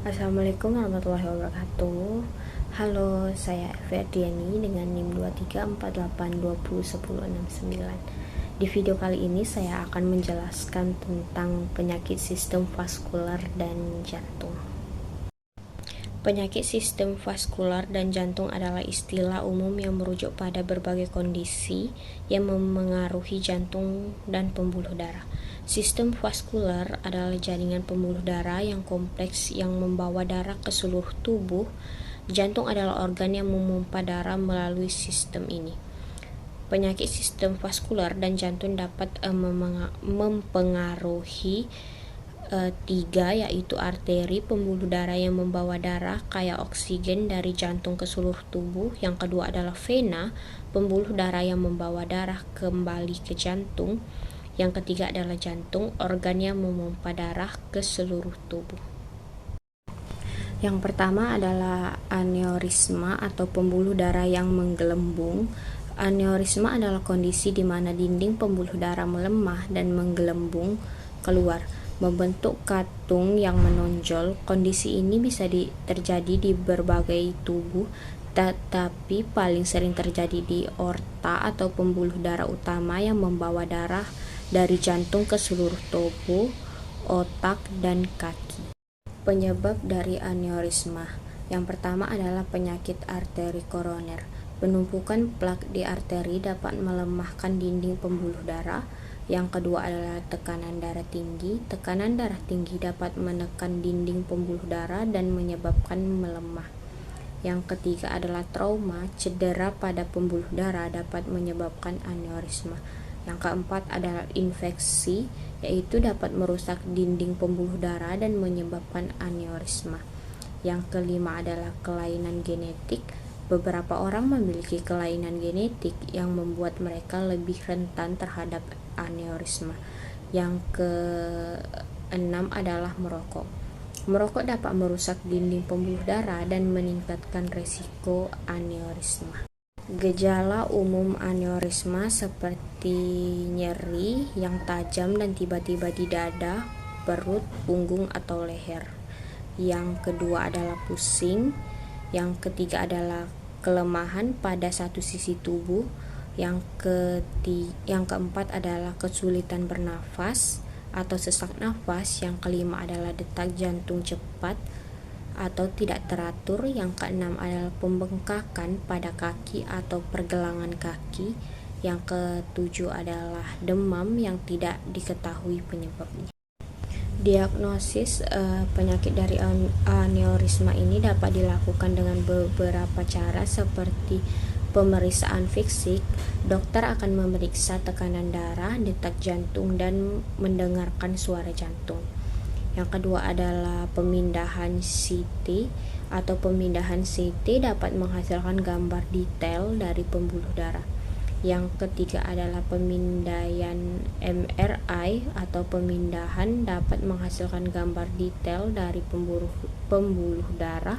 Assalamualaikum warahmatullahi wabarakatuh. Halo, saya Ferdiani dengan NIM 2348201069. Di video kali ini saya akan menjelaskan tentang penyakit sistem vaskular dan jantung. Penyakit sistem vaskular dan jantung adalah istilah umum yang merujuk pada berbagai kondisi yang memengaruhi jantung dan pembuluh darah. Sistem vaskular adalah jaringan pembuluh darah yang kompleks yang membawa darah ke seluruh tubuh. Jantung adalah organ yang memompa darah melalui sistem ini. Penyakit sistem vaskular dan jantung dapat mempengaruhi tiga, yaitu arteri pembuluh darah yang membawa darah kaya oksigen dari jantung ke seluruh tubuh. Yang kedua adalah vena, pembuluh darah yang membawa darah kembali ke jantung. Yang ketiga adalah jantung, organ yang memompa darah ke seluruh tubuh. Yang pertama adalah aneurisma atau pembuluh darah yang menggelembung. Aneurisma adalah kondisi di mana dinding pembuluh darah melemah dan menggelembung keluar, membentuk katung yang menonjol. Kondisi ini bisa terjadi di berbagai tubuh, tetapi paling sering terjadi di aorta atau pembuluh darah utama yang membawa darah dari jantung ke seluruh tubuh, otak, dan kaki. Penyebab dari aneurisma. Yang pertama adalah penyakit arteri koroner. Penumpukan plak di arteri dapat melemahkan dinding pembuluh darah. Yang kedua adalah tekanan darah tinggi. Tekanan darah tinggi dapat menekan dinding pembuluh darah dan menyebabkan melemah. Yang ketiga adalah trauma. Cedera pada pembuluh darah dapat menyebabkan aneurisma. Yang keempat adalah infeksi, yaitu dapat merusak dinding pembuluh darah dan menyebabkan aneurisma. Yang kelima adalah kelainan genetik. Beberapa orang memiliki kelainan genetik yang membuat mereka lebih rentan terhadap aneurisma. Yang keenam adalah merokok. Merokok dapat merusak dinding pembuluh darah dan meningkatkan risiko aneurisma. Gejala umum aneurisma seperti nyeri yang tajam dan tiba-tiba di dada, perut, punggung, atau leher. Yang kedua adalah pusing. Yang ketiga adalah kelemahan pada satu sisi tubuh. Yang keempat adalah kesulitan bernafas atau sesak nafas. Yang kelima adalah detak jantung cepat atau tidak teratur. Yang keenam adalah pembengkakan pada kaki atau pergelangan kaki. Yang ketujuh adalah demam yang tidak diketahui penyebabnya. Diagnosis penyakit dari aneurisma ini dapat dilakukan dengan beberapa cara, seperti pemeriksaan fisik. Dokter akan memeriksa tekanan darah, detak jantung, dan mendengarkan suara jantung. Yang kedua adalah pemindahan CT atau pemindahan CT dapat menghasilkan gambar detail dari pembuluh darah. Yang ketiga adalah pemindaian MRI atau pemindahan dapat menghasilkan gambar detail dari pembuluh darah.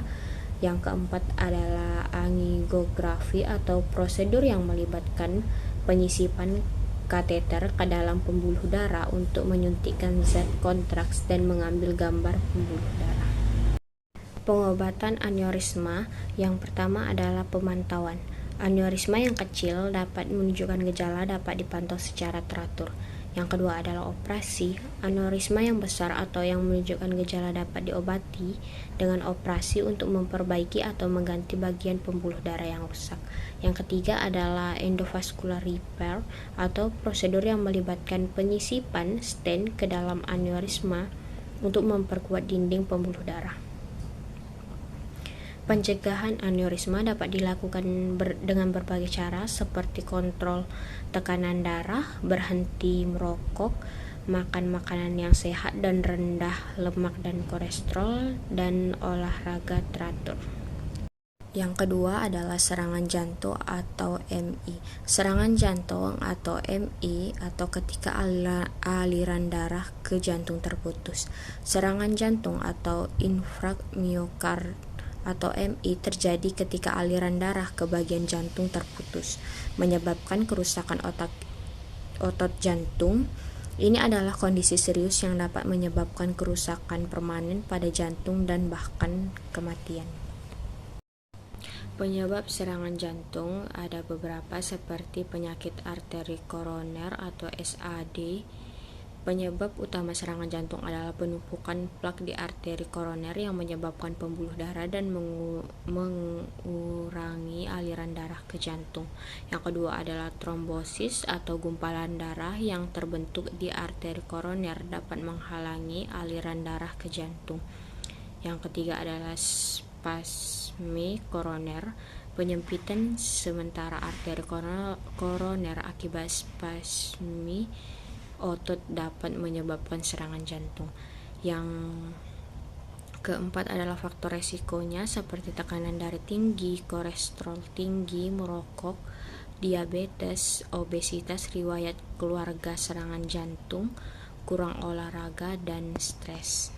Yang keempat adalah angiografi atau prosedur yang melibatkan penyisipan kateter ke dalam pembuluh darah untuk menyuntikkan zat kontraks dan mengambil gambar pembuluh darah. Pengobatan aneurisma. Yang pertama adalah pemantauan. Aneurisma yang kecil dapat menunjukkan gejala dapat dipantau secara teratur. Yang kedua adalah operasi. Aneurisma yang besar atau yang menunjukkan gejala dapat diobati dengan operasi untuk memperbaiki atau mengganti bagian pembuluh darah yang rusak. Yang ketiga adalah endovascular repair atau prosedur yang melibatkan penyisipan stent ke dalam aneurisma untuk memperkuat dinding pembuluh darah. Pencegahan aneurisma dapat dilakukan dengan berbagai cara, seperti kontrol tekanan darah, berhenti merokok, makan makanan yang sehat dan rendah lemak dan kolesterol, dan olahraga teratur. Yang kedua adalah serangan jantung atau MI. Serangan jantung atau MI atau ketika aliran darah ke jantung terputus. Serangan jantung atau infark miokard atau MI terjadi ketika aliran darah ke bagian jantung terputus, menyebabkan kerusakan otot jantung. Ini adalah kondisi serius yang dapat menyebabkan kerusakan permanen pada jantung dan bahkan kematian. Penyebab serangan jantung ada beberapa seperti penyakit arteri koroner atau SAD. Penyebab utama serangan jantung adalah penumpukan plak di arteri koroner yang menyebabkan pembuluh darah dan mengurangi aliran darah ke jantung. Yang kedua adalah trombosis atau gumpalan darah yang terbentuk di arteri koroner dapat menghalangi aliran darah ke jantung. Yang ketiga adalah spasmi koroner, penyempitan sementara arteri koroner akibat spasmi otot dapat menyebabkan serangan jantung. Yang keempat adalah faktor resikonya seperti tekanan darah tinggi, kolesterol tinggi, merokok, diabetes, obesitas, riwayat keluarga serangan jantung, kurang olahraga, dan stres.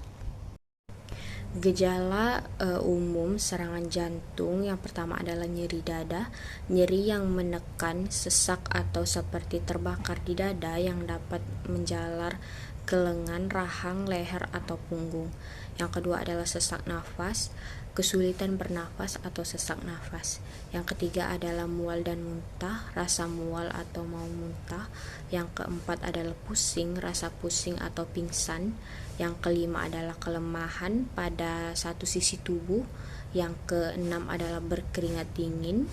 Gejala umum serangan jantung yang pertama adalah nyeri dada, nyeri yang menekan, sesak atau seperti terbakar di dada yang dapat menjalar ke lengan, rahang, leher, atau punggung. Yang kedua adalah sesak nafas, kesulitan bernafas atau sesak nafas. Yang ketiga adalah mual dan muntah, rasa mual atau mau muntah. Yang keempat adalah pusing, rasa pusing atau pingsan. Yang kelima adalah kelemahan pada satu sisi tubuh. Yang keenam adalah berkeringat dingin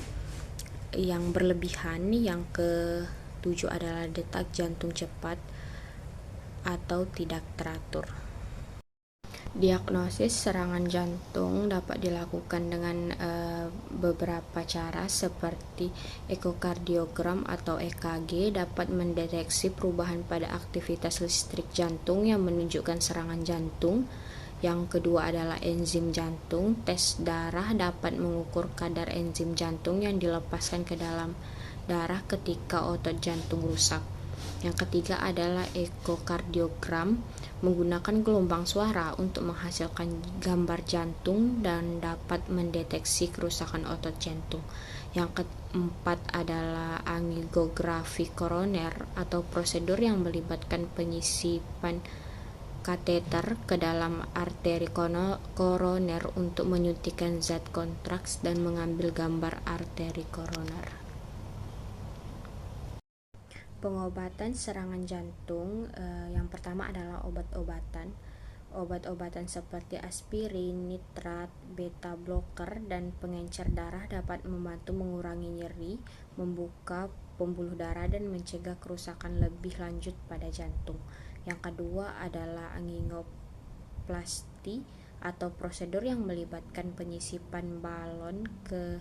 yang berlebihan. Yang ketujuh adalah detak jantung cepat atau tidak teratur. Diagnosis serangan jantung dapat dilakukan dengan beberapa cara seperti ekokardiogram atau EKG dapat mendeteksi perubahan pada aktivitas listrik jantung yang menunjukkan serangan jantung. Yang kedua adalah enzim jantung. Tes darah dapat mengukur kadar enzim jantung yang dilepaskan ke dalam darah ketika otot jantung rusak. Yang ketiga adalah ekokardiogram, menggunakan gelombang suara untuk menghasilkan gambar jantung dan dapat mendeteksi kerusakan otot jantung. Yang keempat adalah angiografi koroner atau prosedur yang melibatkan penyisipan kateter ke dalam arteri koroner untuk menyuntikkan zat kontraks dan mengambil gambar arteri koroner. Pengobatan serangan jantung yang pertama adalah obat-obatan. Obat-obatan seperti aspirin, nitrat, beta blocker, dan pengencer darah dapat membantu mengurangi nyeri, membuka pembuluh darah, dan mencegah kerusakan lebih lanjut pada jantung. Yang kedua adalah angioplasti atau prosedur yang melibatkan penyisipan balon ke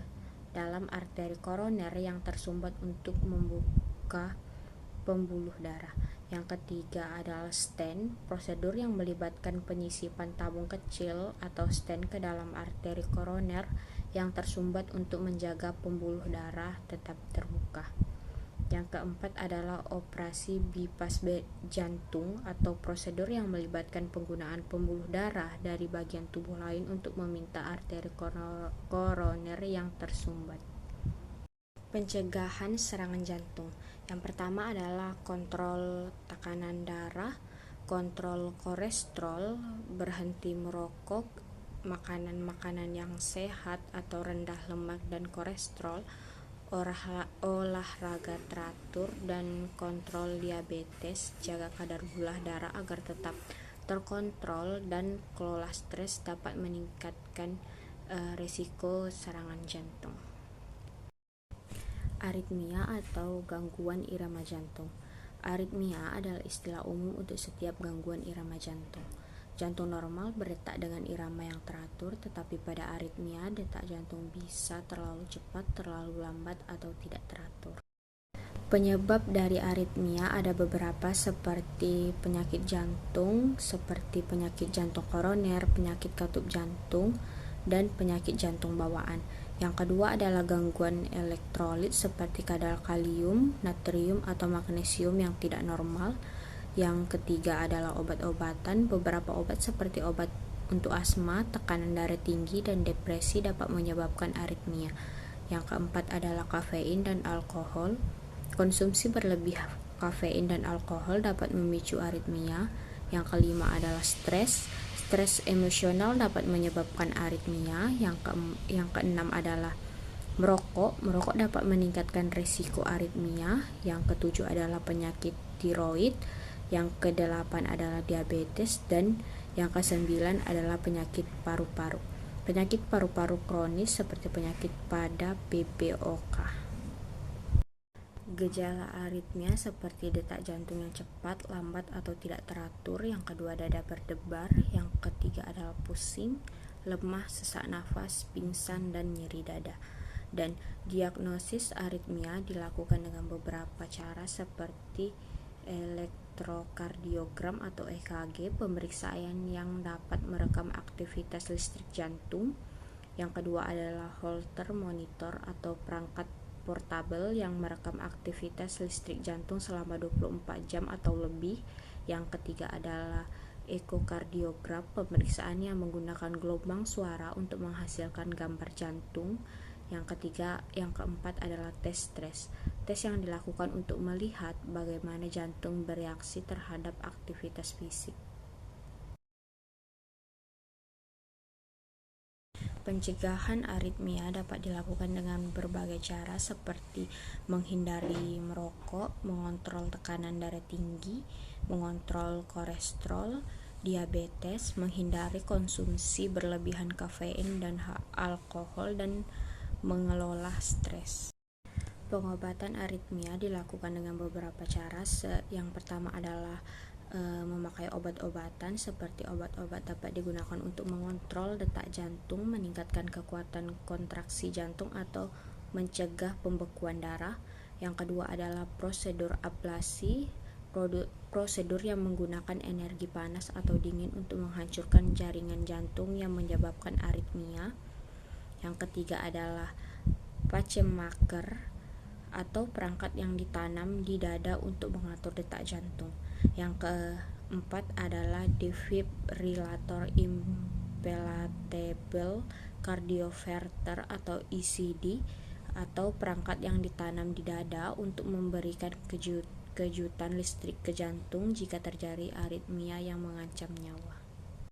dalam arteri koroner yang tersumbat untuk membuka pembuluh darah. Yang ketiga adalah stent, prosedur yang melibatkan penyisipan tabung kecil atau stent ke dalam arteri koroner yang tersumbat untuk menjaga pembuluh darah tetap terbuka. Yang keempat adalah operasi bypass jantung atau prosedur yang melibatkan penggunaan pembuluh darah dari bagian tubuh lain untuk meminta arteri koroner yang tersumbat. Pencegahan serangan jantung. Yang pertama adalah kontrol tekanan darah, kontrol kolesterol, berhenti merokok, makanan-makanan yang sehat atau rendah lemak dan kolesterol, olahraga teratur, dan kontrol diabetes. Jaga kadar gula darah agar tetap terkontrol dan kelola stres dapat meningkatkan risiko serangan jantung. Aritmia atau gangguan irama jantung. Aritmia adalah istilah umum untuk setiap gangguan irama jantung. Jantung normal berdetak dengan irama yang teratur, tetapi pada aritmia detak jantung bisa terlalu cepat, terlalu lambat, atau tidak teratur. Penyebab dari aritmia ada beberapa seperti penyakit jantung, seperti penyakit jantung koroner, penyakit katup jantung, dan penyakit jantung bawaan. Yang kedua adalah gangguan elektrolit seperti kadar kalium, natrium, atau magnesium yang tidak normal. Yang ketiga adalah obat-obatan. Beberapa obat seperti obat untuk asma, tekanan darah tinggi, dan depresi dapat menyebabkan aritmia. Yang keempat adalah kafein dan alkohol. Konsumsi kafein dan alkohol dapat memicu aritmia. Yang kelima adalah stres. Stres emosional dapat menyebabkan aritmia. Yang keenam adalah merokok. Merokok dapat meningkatkan risiko aritmia. Yang ketujuh adalah penyakit tiroid. Yang kedelapan adalah diabetes. Dan yang kesembilan adalah penyakit paru-paru. Penyakit paru-paru kronis seperti penyakit pada PPOK. Gejala aritmia seperti detak jantung yang cepat, lambat, atau tidak teratur. Yang kedua, dada berdebar. Yang ketiga adalah pusing, lemah, sesak nafas, pingsan, dan nyeri dada. Dan diagnosis aritmia dilakukan dengan beberapa cara seperti elektrokardiogram atau EKG, pemeriksaan yang dapat merekam aktivitas listrik jantung. Yang kedua adalah Holter monitor atau perangkat portabel yang merekam aktivitas listrik jantung selama 24 jam atau lebih. Yang ketiga adalah ekokardiogram, pemeriksaan yang menggunakan gelombang suara untuk menghasilkan gambar jantung. Yang keempat adalah tes stres. Tes yang dilakukan untuk melihat bagaimana jantung bereaksi terhadap aktivitas fisik. Pencegahan aritmia dapat dilakukan dengan berbagai cara seperti menghindari merokok, mengontrol tekanan darah tinggi, mengontrol kolesterol, diabetes, menghindari konsumsi berlebihan kafein dan alkohol, dan mengelola stres. Pengobatan aritmia dilakukan dengan beberapa cara. Yang pertama adalah memakai obat-obatan. Seperti obat-obat dapat digunakan untuk mengontrol detak jantung, meningkatkan kekuatan kontraksi jantung, atau mencegah pembekuan darah. Yang kedua adalah prosedur ablasi, prosedur yang menggunakan energi panas atau dingin untuk menghancurkan jaringan jantung yang menyebabkan aritmia. Yang ketiga adalah pacemaker atau perangkat yang ditanam di dada untuk mengatur detak jantung. Yang keempat adalah defibrillator implantable cardioverter atau ECD, atau perangkat yang ditanam di dada untuk memberikan kejutan listrik ke jantung jika terjadi aritmia yang mengancam nyawa.